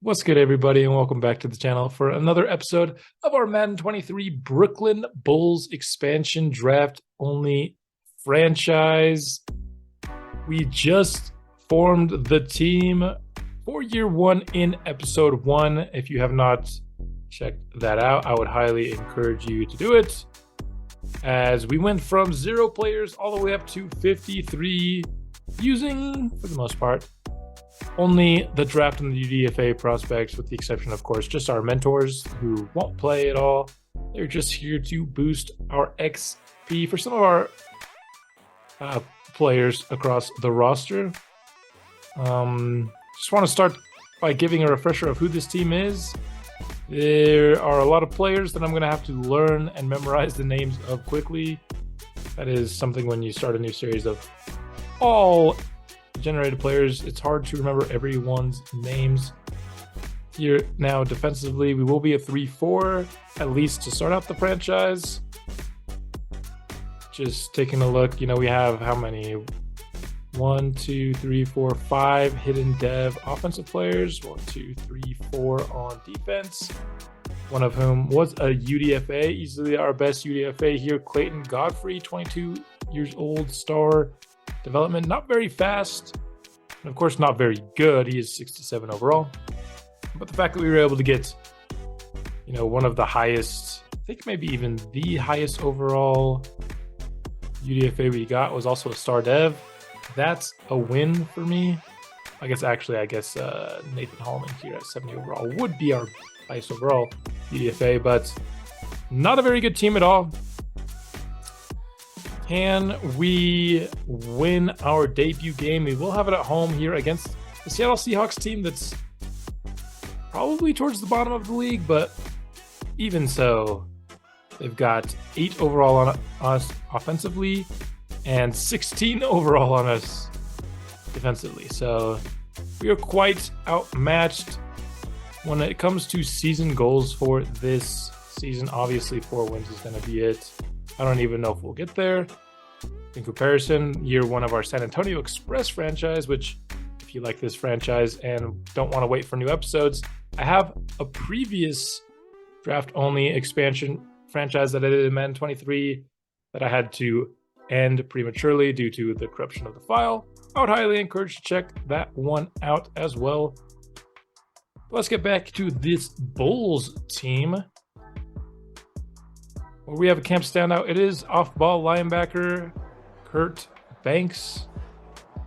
What's good, everybody, and welcome back to the channel for another episode of our Madden 23 Brooklyn Bulls expansion draft only franchise. We just formed the team for year one in episode 1. If you have not checked that out, I would highly encourage you to do it, as we went from 0 players all the way up to 53 using, for the most part, only the draft and the UDFA prospects, with the exception, of course, just our mentors who won't play at all. They're just here to boost our XP for some of our players across the roster. Just want to start by giving a refresher of who this team is. There are a lot of players that I'm going to have to learn and memorize the names of quickly. That is something when you start a new series of all generated players. It's hard to remember everyone's names. Here now, defensively, we will be a 3-4, at least to start out the franchise. Just taking a look, we have how many? 1, 2, 3, 4, 5 hidden dev offensive players. 1, 2, 3, 4 on defense. One of whom was a UDFA, easily our best UDFA here. Clayton Godfrey, 22 years old, star development, not very fast, and of course not very good. He is 67 overall, but the fact that we were able to get one of the highest, I think maybe even the highest overall UDFA we got, was also a star dev. That's a win for me. I guess Nathan Hallman here at 70 overall would be our highest overall UDFA, but not a very good team at all. Can we win our debut game? We will have it at home here against the Seattle Seahawks team that's probably towards the bottom of the league, but even so, they've got 8 overall on us offensively and 16 overall on us defensively. So we are quite outmatched. When it comes to season goals for this season, obviously 4 wins is going to be it. I don't even know if we'll get there. In comparison, year 1 of our San Antonio Express franchise, which, if you like this franchise and don't want to wait for new episodes, I have a previous draft-only expansion franchise that I did in Madden 23 that I had to end prematurely due to the corruption of the file. I would highly encourage you to check that one out as well. Let's get back to this Bulls team, where we have a camp standout. It is off-ball linebacker Kurt Banks.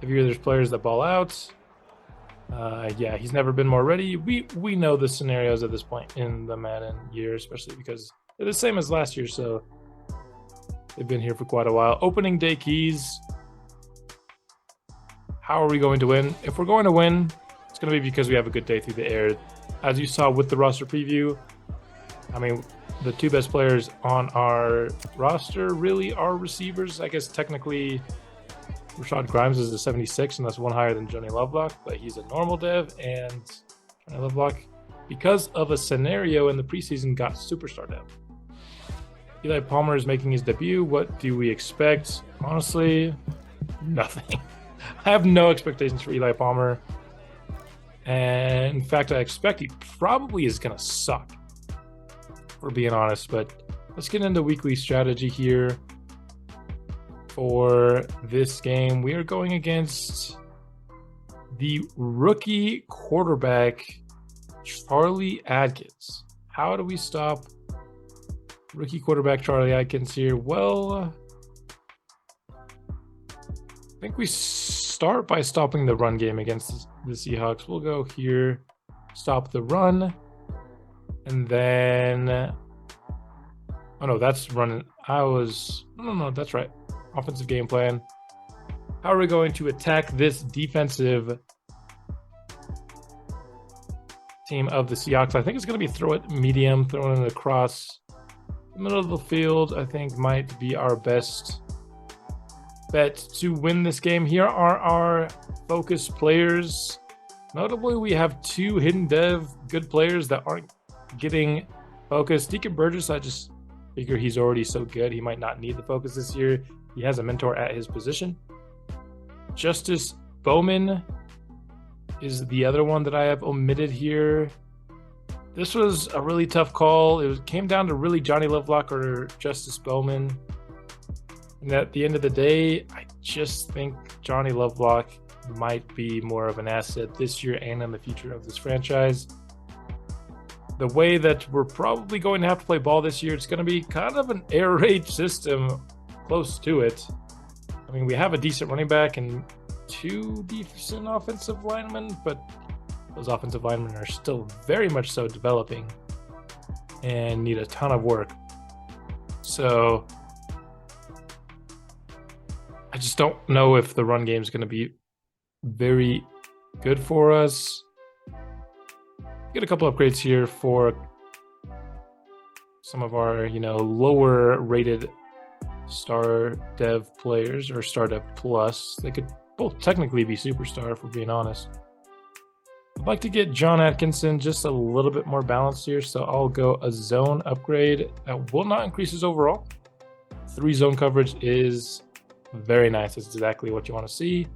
If you hear there's players that ball out, yeah, he's never been more ready. We know the scenarios at this point in the Madden year, especially because they're the same as last year, so they've been here for quite a while. Opening day keys. How are we going to win? If we're going to win, it's going to be because we have a good day through the air. As you saw with the roster preview, I mean, the 2 best players on our roster really are receivers. I guess technically Rashad Grimes is a 76, and that's 1 higher than Johnny Lovelock, but he's a normal dev, and Johnny Lovelock, because of a scenario in the preseason, got superstar dev. Eli Palmer is making his debut. What do we expect? Honestly, nothing. I have no expectations for Eli Palmer. And in fact, I expect he probably is going to suck, for being honest. But let's get into weekly strategy here for this game. We are going against the rookie quarterback, Charlie Adkins. How do we stop rookie quarterback Charlie Adkins here? Well, I think we start by stopping the run game against the Seahawks. We'll go here, stop the run, and then, oh no, that's running. No, that's right. Offensive game plan. How are we going to attack this defensive team of the Seahawks? I think it's going to be throw it medium, throwing it across the middle of the field. I think might be our best bet to win this game. Here are our focus players. Notably, we have 2 hidden dev good players that aren't getting focus. Deacon Burgess, I just figure he's already so good, he might not need the focus this year. He has a mentor at his position. Justice Bowman is the other one that I have omitted here. This was a really tough call. Came down to really Johnny Lovelock or Justice Bowman. And at the end of the day, I just think Johnny Lovelock might be more of an asset this year and in the future of this franchise. The way that we're probably going to have to play ball this year, it's going to be kind of an air raid system, close to it. I mean, we have a decent running back and 2 decent offensive linemen, but those offensive linemen are still very much so developing and need a ton of work. So I just don't know if the run game is going to be very good for us. Get a couple upgrades here for some of our, lower rated star dev players or star dev plus. They could both technically be superstar if we're being honest. I'd like to get John Atkinson just a little bit more balanced here, so I'll go a zone upgrade. That will not increase his overall. 3 zone coverage is very nice. That's exactly what you want to see.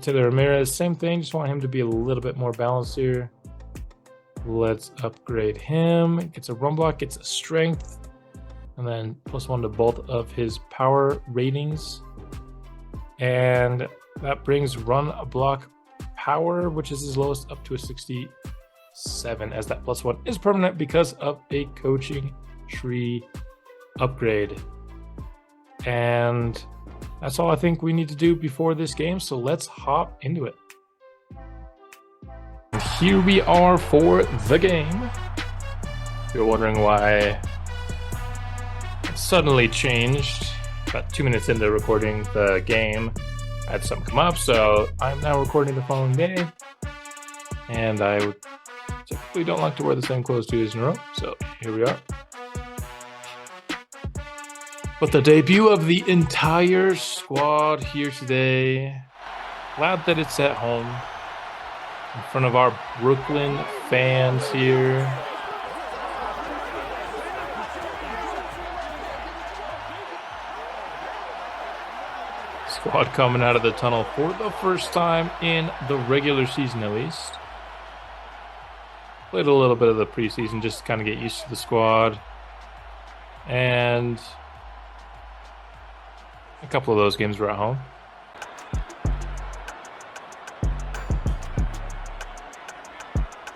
Taylor Ramirez, same thing. Just want him to be a little bit more balanced here. Let's upgrade him. Gets a run block, gets a strength, and then +1 to both of his power ratings. And that brings run block power, which is his lowest, up to a 67, as that +1 is permanent because of a coaching tree upgrade. And that's all I think we need to do before this game, so let's hop into it. And here we are for the game. If you're wondering why it suddenly changed, about 2 minutes into recording the game, I had something come up, so I'm now recording the following day. And I typically don't like to wear the same clothes 2 days in a row, so here we are. But the debut of the entire squad here today. Glad that it's at home in front of our Brooklyn fans here. Squad coming out of the tunnel for the first time in the regular season, at least. Played a little bit of the preseason just to kind of get used to the squad. And a couple of those games were at home.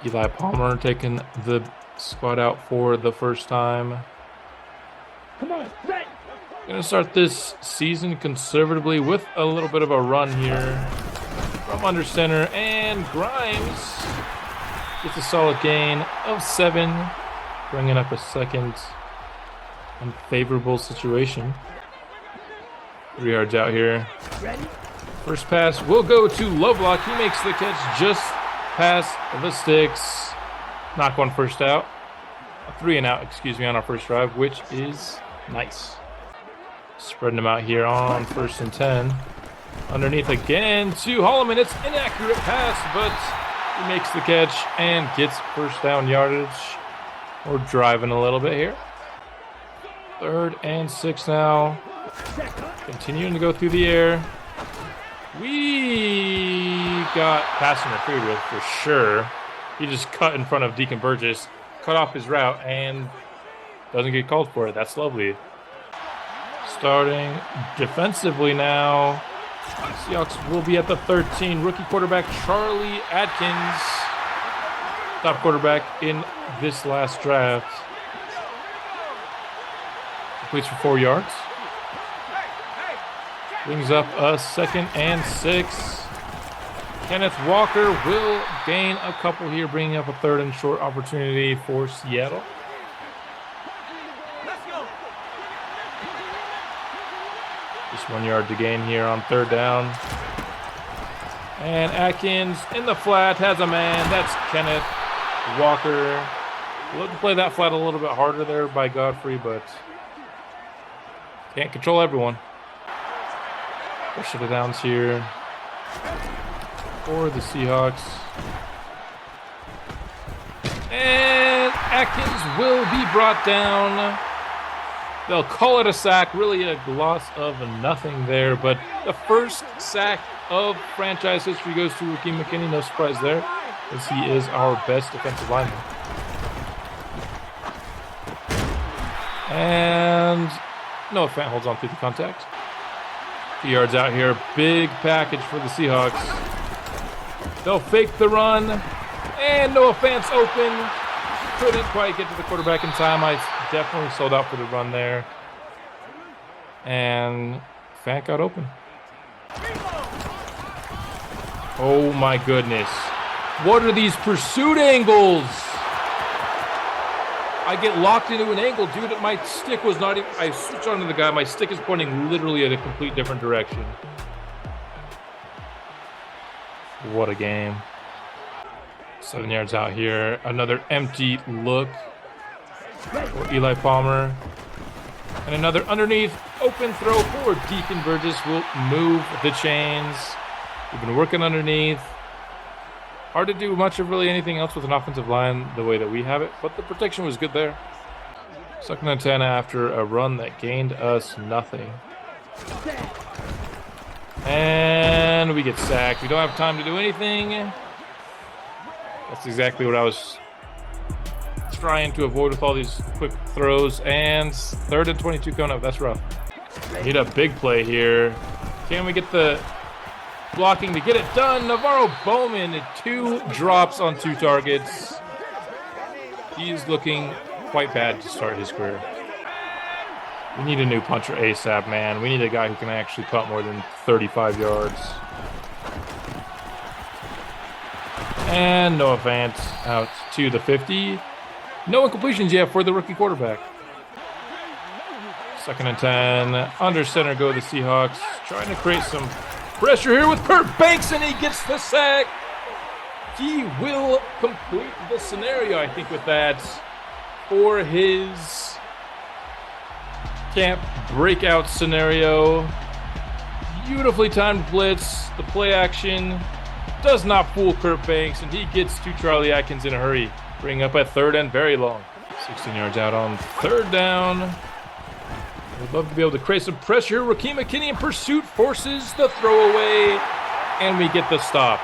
Eli Palmer taking the squad out for the first time. Come on. Going to start this season conservatively with a little bit of a run here from under center. And Grimes gets a solid gain of 7, bringing up a second unfavorable situation. 3 yards out here. First pass will go to Lovelock. He makes the catch just past the sticks. Knock one first out. A 3 and out, on our first drive, which is nice. Spreading them out here on 1st and 10. Underneath again to Holloman. It's inaccurate pass, but he makes the catch and gets first down yardage. We're driving a little bit here. 3rd and 6 now. Continuing to go through the air. We got pass interfered with for sure. He just cut in front of Deacon Burgess, cut off his route, and doesn't get called for it. That's lovely. Starting defensively now. Seahawks will be at the 13. Rookie quarterback Charlie Atkins, top quarterback in this last draft. Completes for 4 yards. Brings up a 2nd and 6. Kenneth Walker will gain a couple here, bringing up a 3rd and short opportunity for Seattle. Just 1 yard to gain here on 3rd down. And Atkins in the flat has a man. That's Kenneth Walker. We'll have to play that flat a little bit harder there by Godfrey, but can't control everyone. Push it downs here for the Seahawks. And Atkins will be brought down. They'll call it a sack. Really a loss of nothing there, but the first sack of franchise history goes to Raheem McKinney. No surprise there, as he is our best defensive lineman. And Noah Fant holds on through the contact. 2 yards out here. Big package for the Seahawks. They'll fake the run. And Noah Fant's open. Couldn't quite get to the quarterback in time. I definitely sold out for the run there. And Fant got open. Oh my goodness. What are these pursuit angles? I get locked into an angle, dude. My stick was not even, I switch onto the guy. My stick is pointing literally at a complete different direction. What a game. 7 yards out here. Another empty look for Eli Palmer. And another underneath open throw for Deacon Burgess. Will move the chains. We've been working underneath. Hard to do much of really anything else with an offensive line the way that we have it, but the protection was good there. 2nd and 10 after a run that gained us nothing. And we get sacked. We don't have time to do anything. That's exactly what I was trying to avoid with all these quick throws. And 3rd and 22 coming up. That's rough. Need a big play here. Can we get the blocking to get it done? Navarro Bowman, 2 drops on 2 targets. He's looking quite bad to start his career. We need a new puncher ASAP, man. We need a guy who can actually punt more than 35 yards. And Noah Fant out to the 50. No incompletions yet for the rookie quarterback. 2nd and 10. Under center go the Seahawks. Trying to create some pressure here with Kurt Banks, and he gets the sack. He will complete the scenario, I think, with that for his camp breakout scenario. Beautifully timed blitz. The play action does not fool Kurt Banks, and he gets to Charlie Atkins in a hurry. Bring up at 3rd and very long. 16 yards out on 3rd down. Would love to be able to create some pressure. Raheem McKinney in pursuit forces the throwaway, and we get the stop.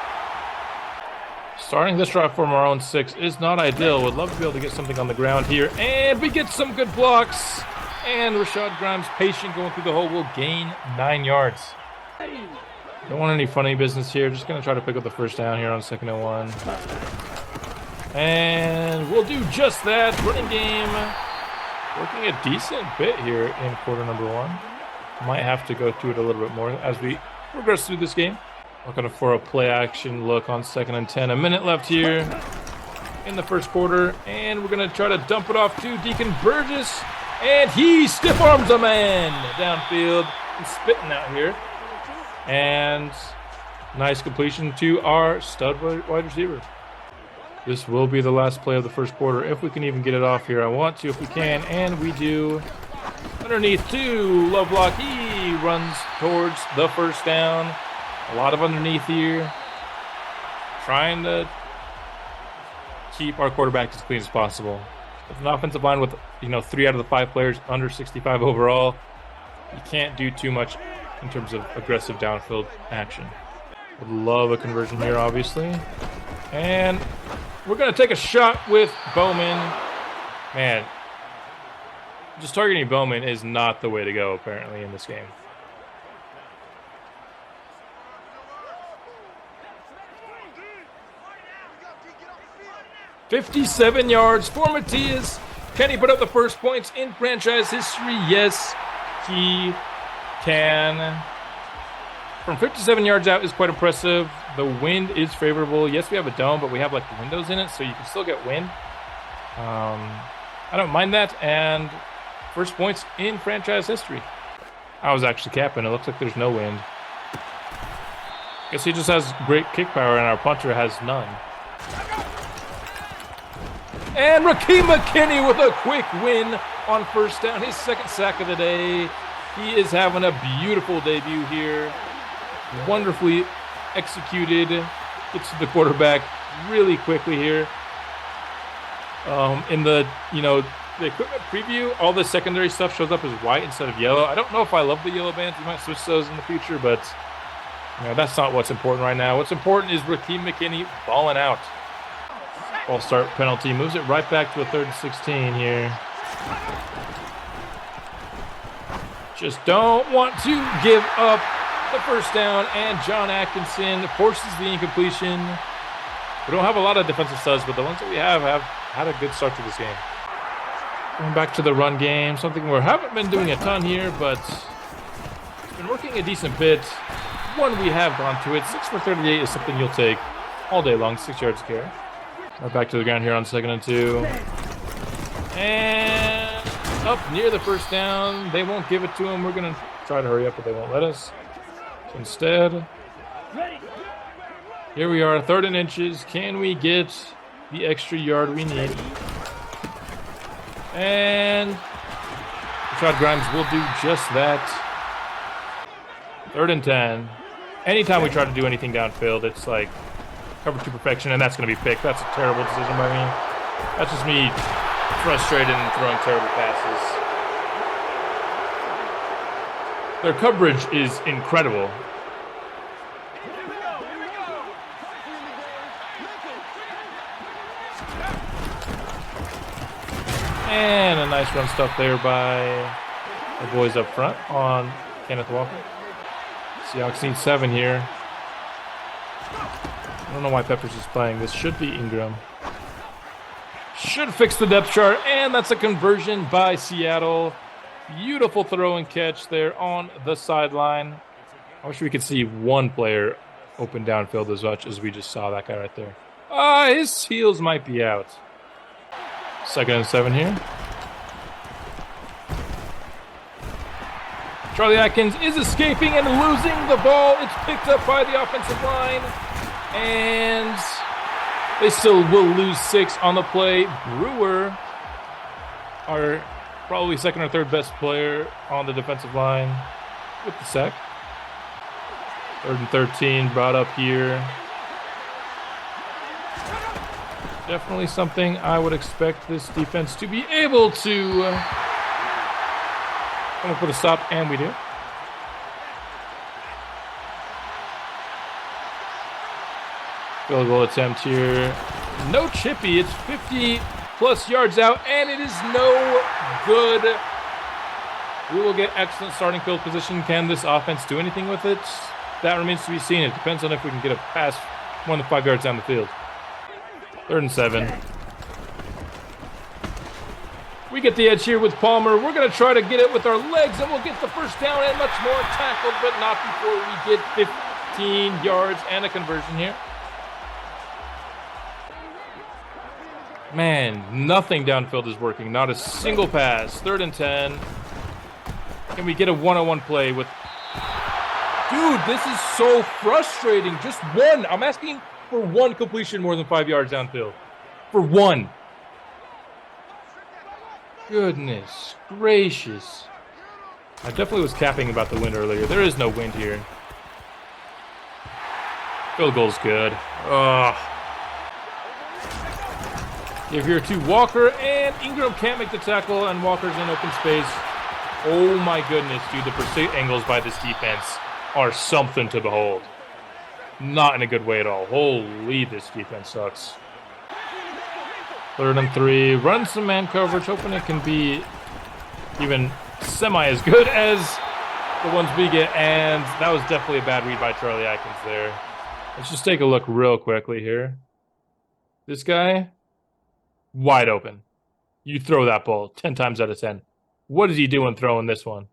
Starting this drive from our own 6 is not ideal. Would love to be able to get something on the ground here, and we get some good blocks. And Rashad Grimes, patient going through the hole, will gain 9 yards. Don't want any funny business here. Just going to try to pick up the 1st down here on 2nd and 1. And we'll do just that. Running game working a decent bit here in quarter number 1. Might have to go through it a little bit more as we progress through this game. Looking for a play action look on 2nd and 10. A minute left here in the 1st quarter. And we're going to try to dump it off to Deacon Burgess. And he stiff arms a man downfield and spitting out here. And nice completion to our stud wide receiver. This will be the last play of the 1st quarter. If we can even get it off here, I want to if we can, and we do. Underneath 2, low block. He runs towards the 1st down. A lot of underneath here. Trying to keep our quarterback as clean as possible. With an offensive line with 3 out of the 5 players under 65 overall, you can't do too much in terms of aggressive downfield action. Would love a conversion here, obviously. And we're going to take a shot with Bowman. Man, just targeting Bowman is not the way to go, apparently, in this game. "57 yards for Matias. Can he put up the 1st points in franchise history? Yes, he can. From 57 yards out is quite impressive. The wind is favorable. Yes, we have a dome, but we have windows in it, so you can still get wind. I don't mind that. And 1st points in franchise history. I was actually capping. It looks like there's no wind. Guess he just has great kick power, and our punter has none. And Raheem McKinney with a quick win on 1st down. His 2nd sack of the day. He is having a beautiful debut here. Wonderfully executed. Gets to the quarterback really quickly here. In the equipment preview, all the secondary stuff shows up as white instead of yellow. I don't know if I love the yellow bands. We might switch those in the future, but Yeah, that's not what's important right now. What's important is Raheem McKinney balling out. False start penalty moves it right back to a 3rd and 16 here. Just don't want to give up the first down, and John Atkinson forces the incompletion. We don't have a lot of defensive studs, but the ones that we have had a good start to this game. Going back to the run game, something we haven't been doing a ton here, but it's been working a decent bit. When we have gone to it, 6 for 38 is something you'll take all day long, 6 yards carry. Right back to the ground here on 2nd and 2. And up near the first down. They won't give it to him. We're going to try to hurry up, but they won't let us. So instead, here we are, 3rd and inches. Can we get the extra yard we need? And Rashad Grimes will do just that. 3rd and 10. Anytime we try to do anything downfield, it's like cover to perfection, and that's going to be picked. That's a terrible decision by me. That's just me frustrated and throwing terrible passes. Their coverage is incredible. And a nice run stuff there by the boys up front on Kenneth Walker. Seahawks need 7 here. I don't know why Peppers is playing. This should be Ingram. Should fix the depth chart, and that's a conversion by Seattle. Beautiful throw and catch there on the sideline. I wish we could see one player open downfield as much as we just saw that guy right there. His heels might be out. 2nd and 7 here. Charlie Atkins is escaping and losing the ball. It's picked up by the offensive line. And they still will lose 6 on the play. Brewer, our probably 2nd or 3rd best player on the defensive line, with the sack. 3rd and 13 brought up here. Definitely something I would expect this defense to be able to come up with a stop, and we do. Field goal attempt here. No chippy. It's 50-plus yards out, and it is no good. We will get excellent starting field position. Can this offense do anything with it? That remains to be seen. It depends on if we can get a pass more than 5 yards down the field. 3rd and 7. We get the edge here with Palmer. We're going to try to get it with our legs, and we'll get the first down and much more tackled, but not before we get 15 yards and a conversion here. Man, nothing downfield is working. Not a single pass. 3rd and 10. Can we get a one-on-one play with... Dude, this is so frustrating. Just one. I'm asking for one completion more than 5 yards downfield. For one. Goodness gracious. I definitely was capping about the wind earlier. There is no wind here. Field goal's good. Ugh. Give here to Walker, and Ingram can't make the tackle, and Walker's in open space. Oh my goodness, dude. The pursuit angles by this defense are something to behold. Not in a good way at all. Holy, this defense sucks. 3rd and 3. Run some man coverage. Hoping it can be even semi as good as the ones we get. And that was definitely a bad read by Charlie Atkins there. Let's just take a look real quickly here. This guy, wide open. You throw that ball 10 times out of 10. What is he doing throwing this one?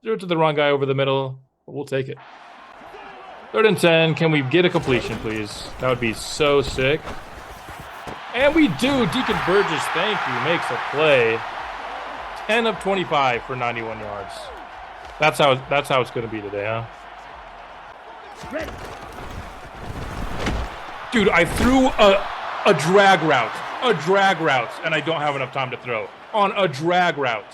Threw it to the wrong guy over the middle, but we'll take it. 3rd and 10. Can we get a completion, please? That would be so sick. And we do. Deacon Burgess, thank you, makes a play. 10 of 25 for 91 yards. That's how it's going to be today, huh? Ready. Dude, I threw a drag route. A drag route, and I don't have enough time to throw. On a drag route.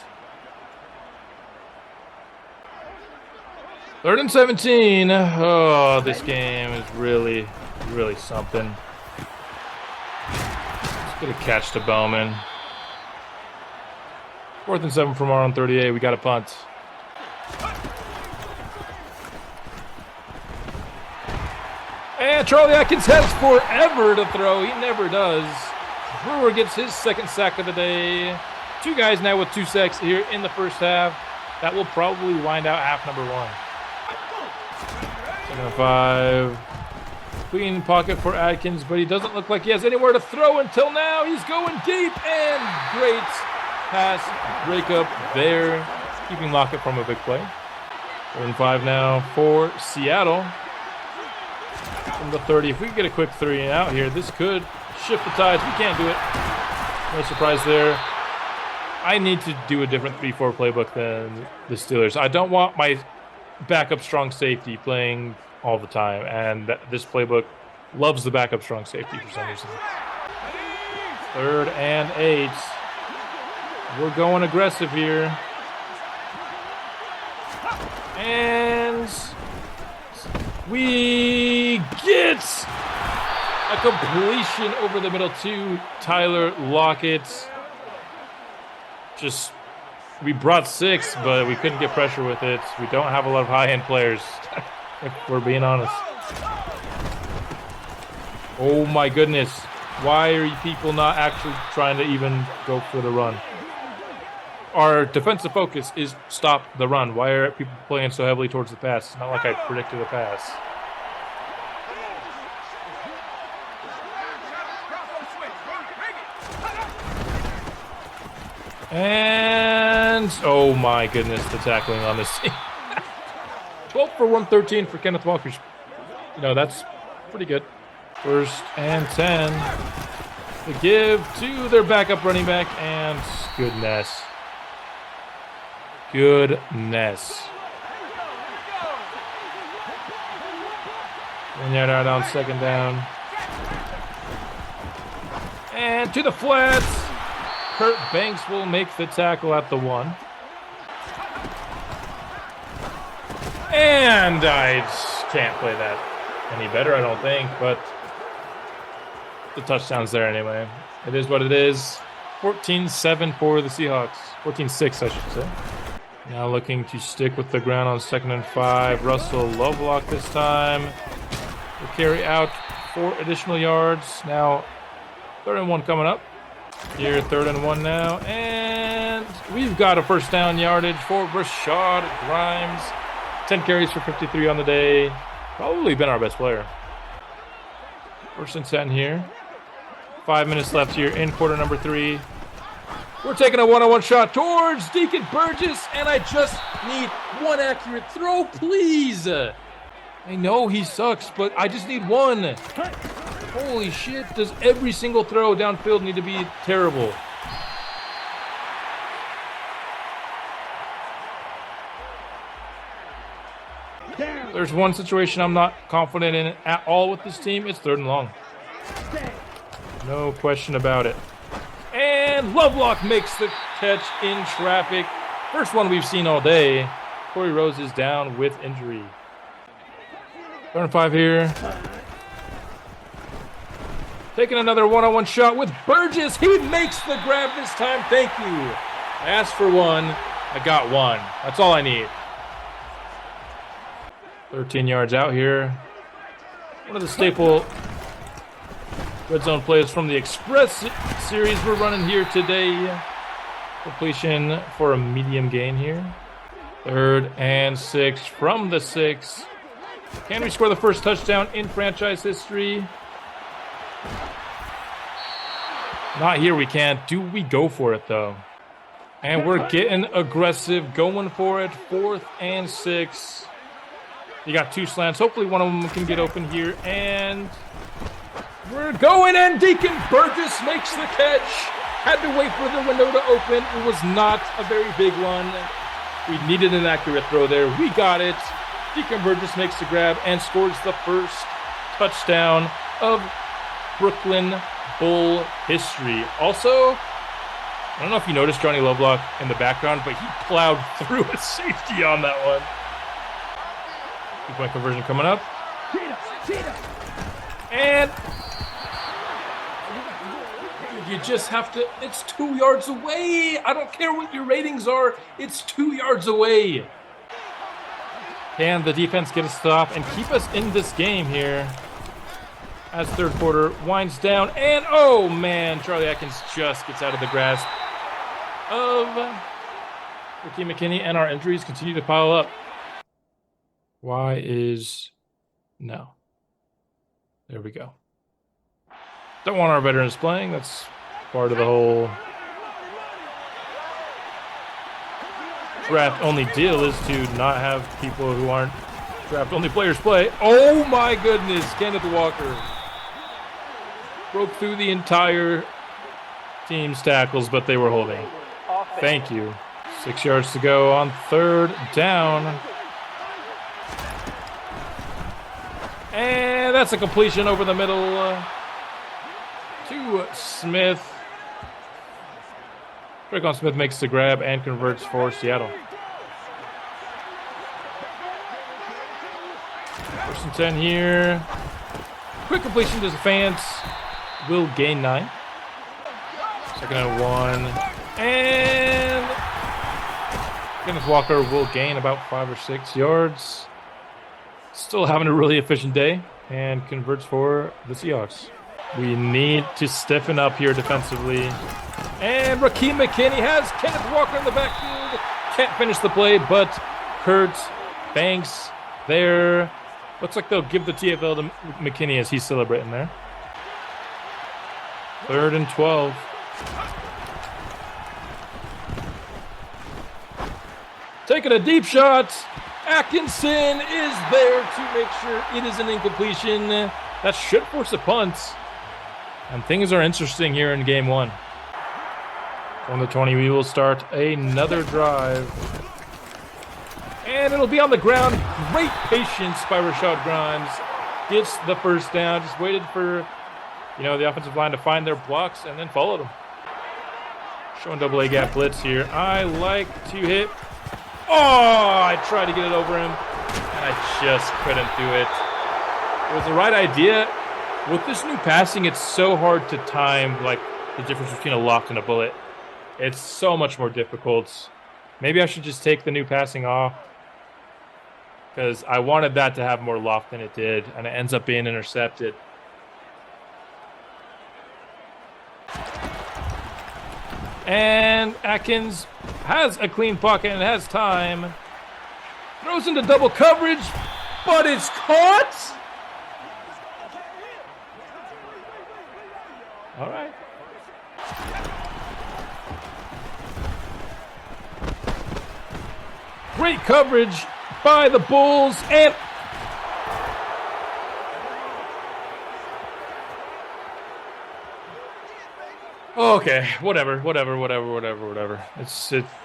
3rd and 17. Oh, this game is really, really something. Let's get a catch to Bowman. 4th and 7 from our own 38. We got a punt. And Charlie Atkins has forever to throw. He never does. Brewer gets his second sack of the day. 2 guys now with 2 sacks here in the first half. That will probably wind out half number 1. 2nd and 5. Clean pocket for Atkins, but he doesn't look like he has anywhere to throw until now. He's going deep, and great pass breakup there, keeping Lockett from a big play. 3rd and 5 now for Seattle. From the 30, if we can get a quick 3 and out here, this could shift the tides. We can't do it. No surprise there. I need to do a different 3-4 playbook than the Steelers. I don't want my backup strong safety playing all the time, and this playbook loves the backup strong safety for some reason. 3rd and 8. We're going aggressive here. And we get a completion over the middle to Tyler Lockett. We brought 6, but we couldn't get pressure with it. We don't have a lot of high-end players, if we're being honest. Oh my goodness. Why are you people not actually trying to even go for the run? Our defensive focus is stop the run. Why are people playing so heavily towards the pass? It's not like I predicted a pass. And oh my goodness, the tackling on this team. 12 for 113 for Kenneth Walker. That's pretty good. 1st and 10. The give to their backup running back, and goodness. 1 yard out on 2nd down. And to the flats. Kurt Banks will make the tackle at the 1. And I can't play that any better, I don't think, but the touchdown's there anyway. It is what it is. 14-7 for the Seahawks. 14-6, I should say. Now looking to stick with the ground on 2nd and 5. Russell Lovelock this time. Will carry out 4 additional yards. Now 3rd and 1 coming up. Here, 3rd and 1 now. And we've got a 1st down yardage for Rashad Grimes. 10 carries for 53 on the day. Probably been our best player. 1st and 10 here. 5 minutes left here in quarter number 3. We're taking a one-on-one shot towards Deacon Burgess, and I just need 1 accurate throw, please. I know he sucks, but I just need 1. Holy shit, does every single throw downfield need to be terrible? There's one situation I'm not confident in at all with this team. It's 3rd and long. No question about it. And Lovelock makes the catch in traffic. First one we've seen all day. Corey Rose is down with injury. 3rd and 5 here. Taking another one-on-one shot with Burgess. He makes the grab this time. Thank you. I asked for 1. I got 1. That's all I need. 13 yards out here. One of the staple red zone plays from the Express series we're running here today. Completion for a medium gain here. 3rd and 6 from the 6. Can we score the first touchdown in franchise history? Not here, we can't. Do we go for it, though? And we're getting aggressive, going for it. 4th and 6. You got 2 slants. Hopefully one of them can get open here. And we're going, and Deacon Burgess makes the catch. Had to wait for the window to open. It was not a very big one. We needed an accurate throw there. We got it. Deacon Burgess makes the grab and scores the first touchdown of Brooklyn Bull history. Also, I don't know if you noticed Johnny Lovelock in the background, but he plowed through a safety on that one. 2-point conversion coming up. And you just have to, it's 2 yards away. I don't care what your ratings are. It's 2 yards away. Can the defense get a stop and keep us in this game here? as third quarter winds down. And, oh, man, Charlie Atkins just gets out of the grasp of Ricky McKinney, and our injuries continue to pile up. Why is... No. There we go. Don't want our veterans playing. That's part of the whole draft-only deal, is to not have people who aren't draft-only players play. Oh, my goodness. Kenneth Walker broke through the entire team's tackles, but they were holding. Thank you. 6 yards to go on third down. And that's a completion over the middle to Smith. Draquan Smith makes the grab and converts for Seattle. 1st and 10 here. Quick completion to Stephans. Will gain 9. 2nd and 1. And Kenneth Walker will gain about 5 or 6 yards. Still having a really efficient day and converts for the Seahawks. We need to stiffen up here defensively. And Rakeem McKinney has Kenneth Walker in the backfield. Can't finish the play, but Kurt Banks there. Looks like they'll give the TFL to McKinney as he's celebrating there. 3rd and 12. Taking a deep shot. Atkinson is there to make sure it is an incompletion. That should force a punt. And things are interesting here in game 1. On the 20, we will start another drive. And it'll be on the ground. Great patience by Rashad Grimes. Gets the first down. Just waited for, the offensive line to find their blocks and then followed them. Showing double A gap blitz here. I like to hit. Oh, I tried to get it over him, and I just couldn't do it. It was the right idea. With this new passing, it's so hard to time, like, the difference between a loft and a bullet. It's so much more difficult. Maybe I should just take the new passing off, because I wanted that to have more loft than it did, and it ends up being intercepted. And Atkins has a clean pocket and has time. Throws into double coverage, but it's caught. All right. Great coverage by the Bulls, and okay, whatever.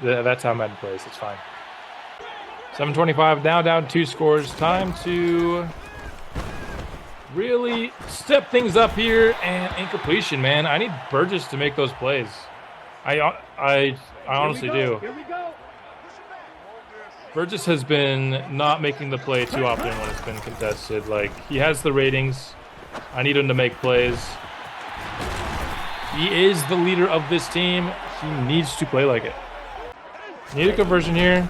That's how Madden plays. It's fine. 7:25 now, down 2 scores. Time to really step things up here, and incompletion, man. I need Burgess to make those plays. I honestly do. Burgess has been not making the play too often when it's been contested. Like, he has the ratings. I need him to make plays. He is the leader of this team. He needs to play like it. Need a conversion here.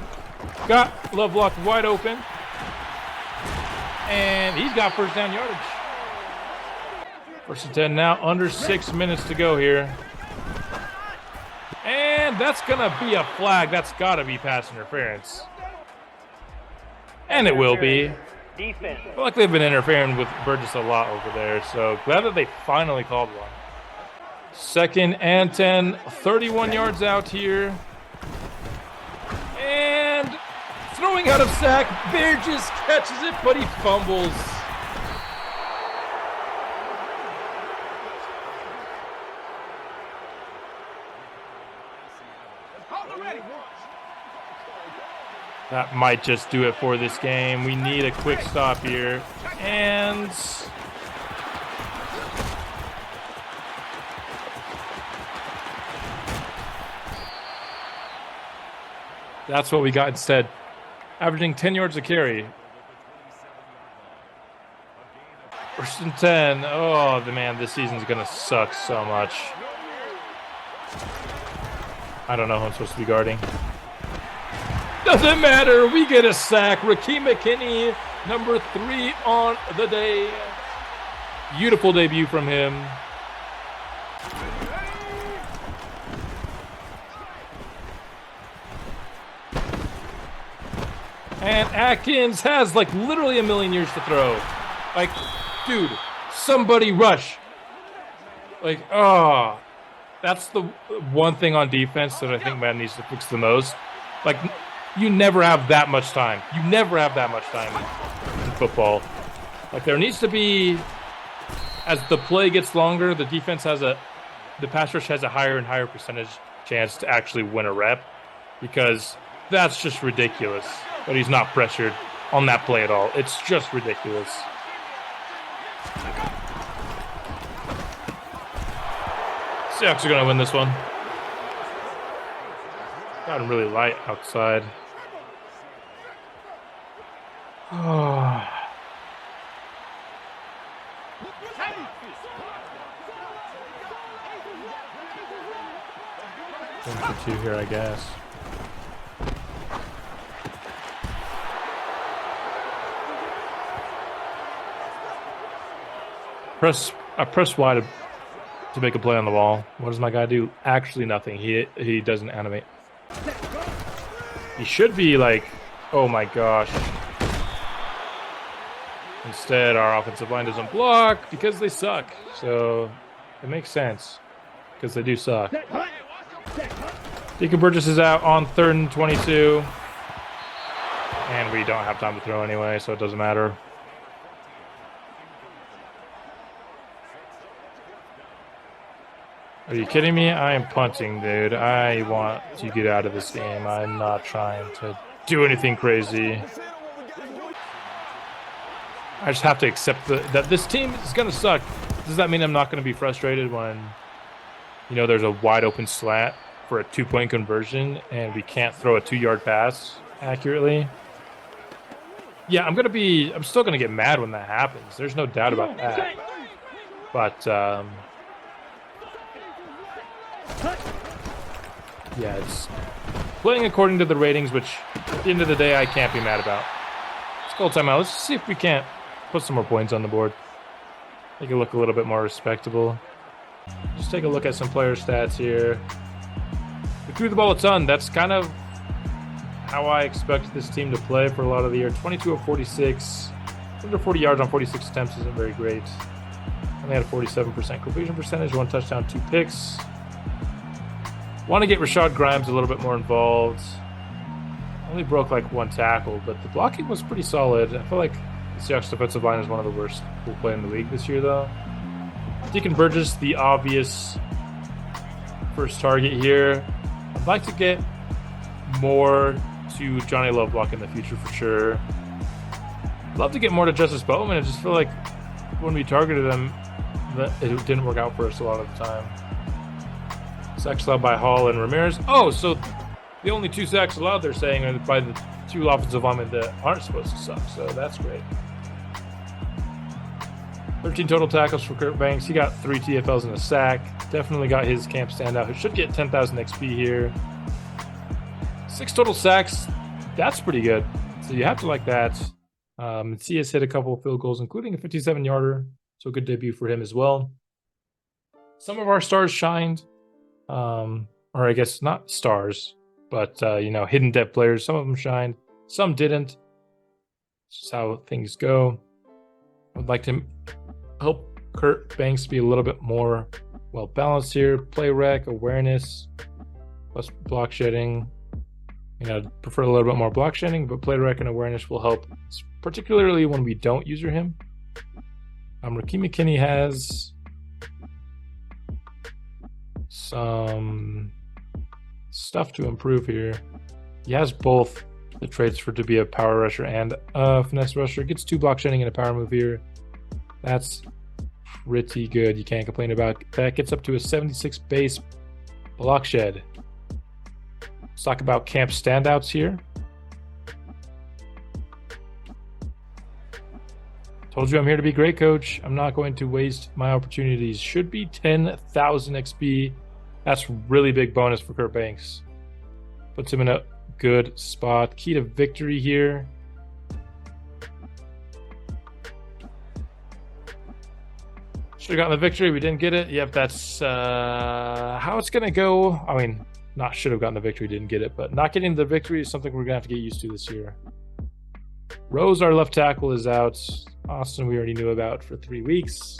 Got Lovelock wide open. And he's got first down yardage. 1st and 10 now, under 6 minutes to go here. And that's going to be a flag. That's got to be pass interference. And it will be. I feel like they've been interfering with Burgess a lot over there, so glad that they finally called one. 2nd and 10, 31 yards out here. And throwing out of sack, Burgess catches it, but he fumbles. That might just do it for this game. We need a quick stop here. And that's what we got instead. Averaging 10 yards a carry. 1st and 10. Oh, man, this season's going to suck so much. I don't know who I'm supposed to be guarding. Doesn't matter. We get a sack. Rakeem McKinney, number 3 on the day. Beautiful debut from him. And Atkins has like literally a million years to throw. Like, dude, somebody rush. Like, oh, that's the one thing on defense that I think Madden needs to fix the most. Like, you never have that much time. You never have that much time in football. Like, there needs to be, as the play gets longer, the pass rush has a higher and higher percentage chance to actually win a rep, because that's just ridiculous. But he's not pressured on that play at all. It's just ridiculous. Seahawks are going to win this one. Gotten really light outside. Oh. 1-2 here, I guess. I press Y to make a play on the wall. What does my guy do? Actually nothing. He doesn't animate. He should be like, oh my gosh. Instead, our offensive line doesn't block because they suck. So it makes sense because they do suck. Deacon Burgess is out on 3rd and 22. And we don't have time to throw anyway, so it doesn't matter. Are you kidding me? I am punting, dude. I want to get out of this game. I'm not trying to do anything crazy. I just have to accept that this team is going to suck. Does that mean I'm not going to be frustrated when, you know, there's a wide open slant for a 2-point conversion and we can't throw a 2-yard pass accurately? Yeah, I'm still going to get mad when that happens. There's no doubt about that. But, yeah, it's playing according to the ratings, which at the end of the day, I can't be mad about. Let's call timeout. Let's see if we can't put some more points on the board. Make it look a little bit more respectable. Just take a look at some player stats here. We threw the ball a ton. That's kind of how I expect this team to play for a lot of the year. 22 of 46. Under 40 yards on 46 attempts isn't very great. Only had a 47% completion percentage, 1 touchdown, 2 picks. Want to get Rashad Grimes a little bit more involved. Only broke like 1 tackle, but the blocking was pretty solid. I feel like the Seahawks defensive line is one of the worst we'll play in the league this year, though. Deacon Burgess, the obvious first target here. I'd like to get more to Johnny Love block in the future for sure. I'd love to get more to Justice Bowman. I just feel like when we targeted him, it didn't work out for us a lot of the time. Sacks allowed by Hall and Ramirez. Oh, so the only 2 sacks allowed, they're saying, are by the 2 offensive linemen that aren't supposed to suck. So that's great. 13 total tackles for Kurt Banks. He got 3 TFLs and a sack. Definitely got his camp standout. He should get 10,000 XP here. 6 total sacks. That's pretty good. So you have to like that. He has hit a couple of field goals, including a 57-yarder. So a good debut for him as well. Some of our stars shined. Or I guess not stars, but, you know, hidden depth players. Some of them shined. Some didn't. It's just how things go. I would like to help Kurt Banks be a little bit more well-balanced here. Play rec, awareness, plus block shedding. You know, I'd prefer a little bit more block shedding, but play rec and awareness will help, particularly when we don't user him. Rakeem McKinney has some stuff to improve here. He has both the traits to be a power rusher and a finesse rusher. Gets 2 block shedding and a power move here. That's pretty good. You can't complain about that. Gets up to a 76 base block shed. Let's talk about camp standouts here. Told you I'm here to be great, coach. I'm not going to waste my opportunities. Should be 10,000 XP. That's really big bonus for Kurt Banks. Puts him in a good spot. Key to victory here. Should have gotten the victory. We didn't get it. Yep, that's how it's going to go. I mean, not should have gotten the victory, didn't get it. But not getting the victory is something we're going to have to get used to this year. Rose, our left tackle, is out. Austin, we already knew about for 3 weeks.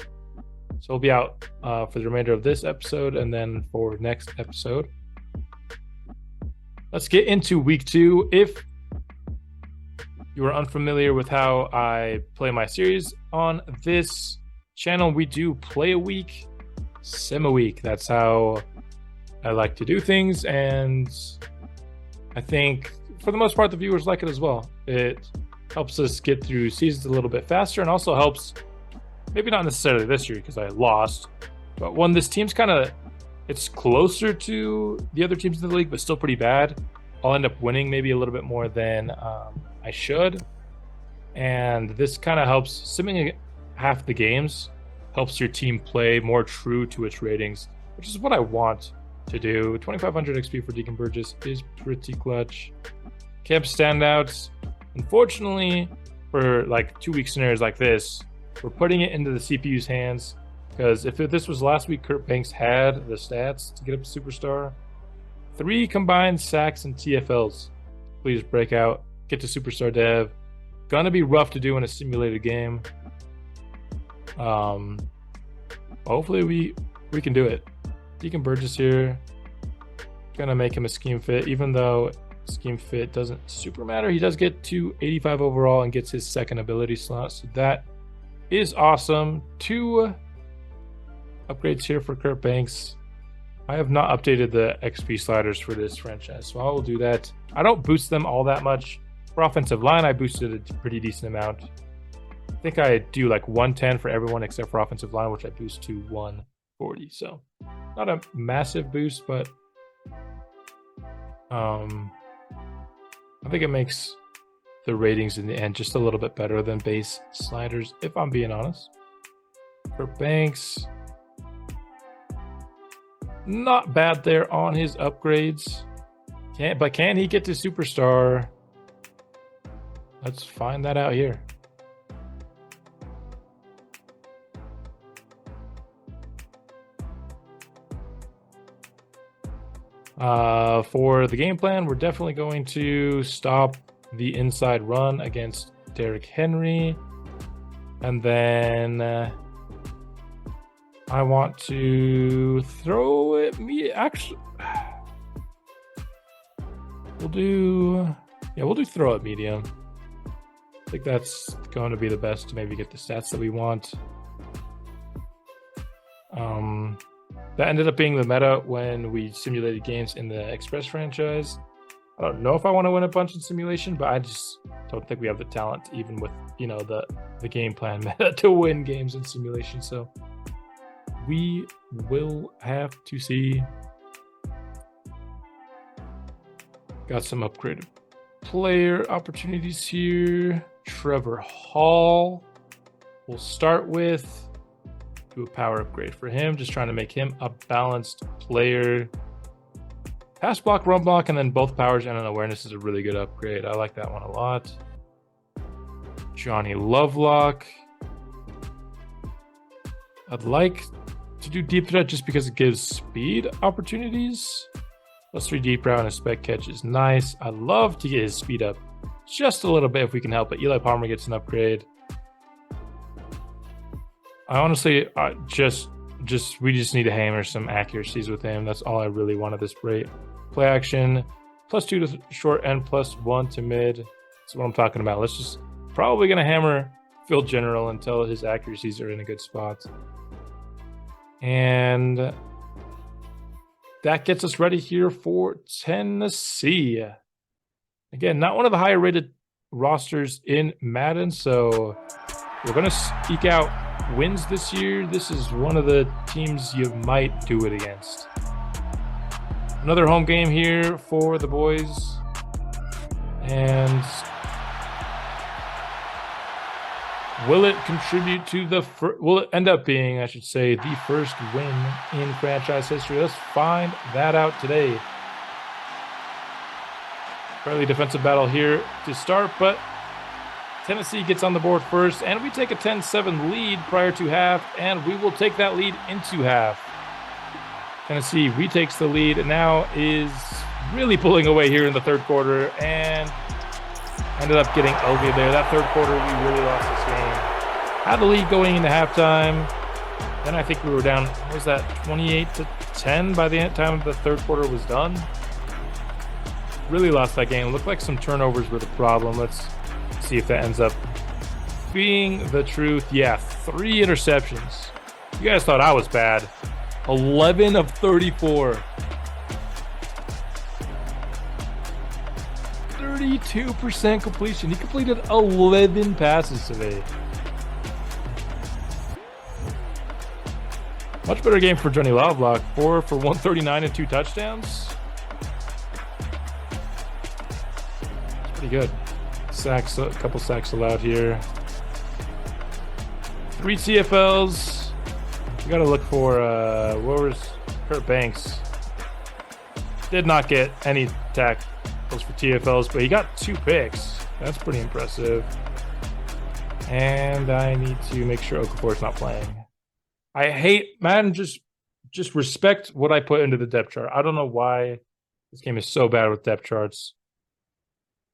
So he'll be out for the remainder of this episode and then for next episode. Let's get into week 2. If you are unfamiliar with how I play my series on this channel, we do play a week, sim a week. That's how I like to do things, and I think for the most part the viewers like it as well. It helps us get through seasons a little bit faster, and also helps, maybe not necessarily this year because I lost, but when this team's kind of, it's closer to the other teams in the league but still pretty bad, I'll end up winning maybe a little bit more than I should. And this kind of helps, simming half the games helps your team play more true to its ratings, which is what I want to do. 2500 XP for Deacon Burgess is pretty clutch. Camp standouts, unfortunately, for like 2-week scenarios like this, we're putting it into the CPU's hands, because if this was last week, Kurt Banks had the stats to get up to superstar. 3 combined sacks and TFLs. Please break out, get to superstar dev. Gonna be rough to do in a simulated game. Hopefully we can do it. Deacon Burgess here. Gonna make him a scheme fit, even though scheme fit doesn't super matter. He does get to 85 overall and gets his second ability slot, so that is awesome. 2 upgrades here for Kurt Banks. I have not updated the XP sliders for this franchise, so I will do that. I don't boost them all that much. For offensive line, I boosted a pretty decent amount. I think I do like 110 for everyone except for offensive line, which I boost to 140. So not a massive boost, but I think it makes the ratings in the end just a little bit better than base sliders, if I'm being honest. For Banks, not bad there on his upgrades. But can he get to superstar? Let's find that out here. For the game plan, we're definitely going to stop the inside run against Derrick Henry. And then I want to throw it. Actually, we'll do throw it medium. I think that's going to be the best to maybe get the stats that we want. That ended up being the meta when we simulated games in the Express franchise. I don't know if I want to win a bunch in simulation, but I just don't think we have the talent, even with, you know, the game plan meta, to win games in simulation. So we will have to see. Got some upgraded player opportunities here. Trevor Hall, we'll start with. Do a power upgrade for him, just trying to make him a balanced player. Pass block, run block, and then both powers and an awareness is a really good upgrade. I like that one a lot. Johnny Lovelock. I'd like to do deep threat just because it gives speed opportunities. +3 deep route and a spec catch is nice. I'd love to get his speed up just a little bit if we can help it. Eli Palmer gets an upgrade. I honestly, we just need to hammer some accuracies with him. That's all I really wanted this break. Play action, +2 to short and +1 to mid. That's what I'm talking about. Let's just probably gonna hammer field general until his accuracies are in a good spot. And that gets us ready here for Tennessee. Again, not one of the higher rated rosters in Madden, so we're gonna eke out wins this year. This is one of the teams you might do it against. Another home game here for the boys, and will it contribute to will it end up being, I should say, the first win in franchise history? Let's find that out today. Fairly defensive battle here to start, but Tennessee gets on the board first, and we take a 10-7 lead prior to half, and we will take that lead into half. Tennessee retakes the lead and now is really pulling away here in the third quarter, and ended up getting ugly there. That third quarter, we really lost this game. Had the lead going into halftime. Then I think we were down, what was that, 28-10 by the time the third quarter was done? Really lost that game. Looked like some turnovers were the problem. Let's see if that ends up being the truth. Yeah, 3 interceptions. You guys thought I was bad. 11 of 34. 32% completion. He completed 11 passes today. Much better game for Johnny Lovelock. 4 for 139 and 2 touchdowns. It's pretty good. Sacks, a couple sacks allowed here. 3 TFLs. We got to look for, where was Kurt Banks? Did not get any tackles for TFLs, but he got 2 picks. That's pretty impressive. And I need to make sure Okafor's not playing. I hate Madden. Just respect what I put into the depth chart. I don't know why this game is so bad with depth charts.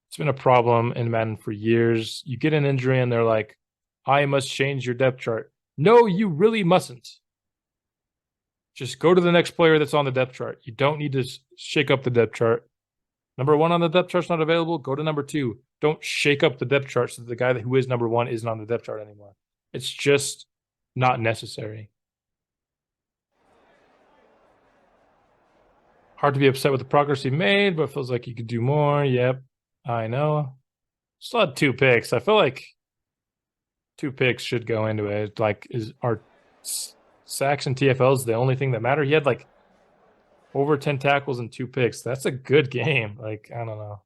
It's been a problem in Madden for years. You get an injury and they're like, I must change your depth chart. No, you really mustn't. Just go to the next player that's on the depth chart. You don't need to shake up the depth chart. Number 1 on the depth chart's not available. Go to number 2. Don't shake up the depth chart so that the guy who is number 1 isn't on the depth chart anymore. It's just not necessary. Hard to be upset with the progress he made, but it feels like you could do more. Yep, I know. Still had 2 picks. I feel like 2 picks should go into it. Like, are sacks and TFLs the only thing that matter? He had like over 10 tackles and 2 picks. That's a good game. Like, I don't know.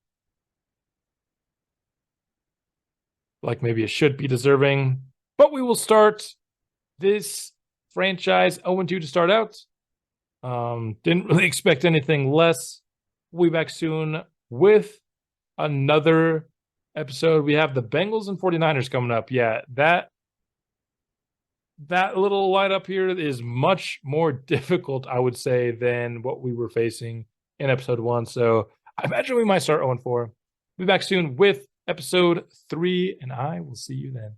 Like, maybe it should be deserving. But we will start this franchise 0-2 to start out. Didn't really expect anything less. We'll be back soon with another episode. We have the Bengals and 49ers coming up. Yeah, that little lineup here is much more difficult, I would say, than what we were facing in episode 1. So I imagine we might start 0-4. We'll be back soon with episode 3, and I will see you then.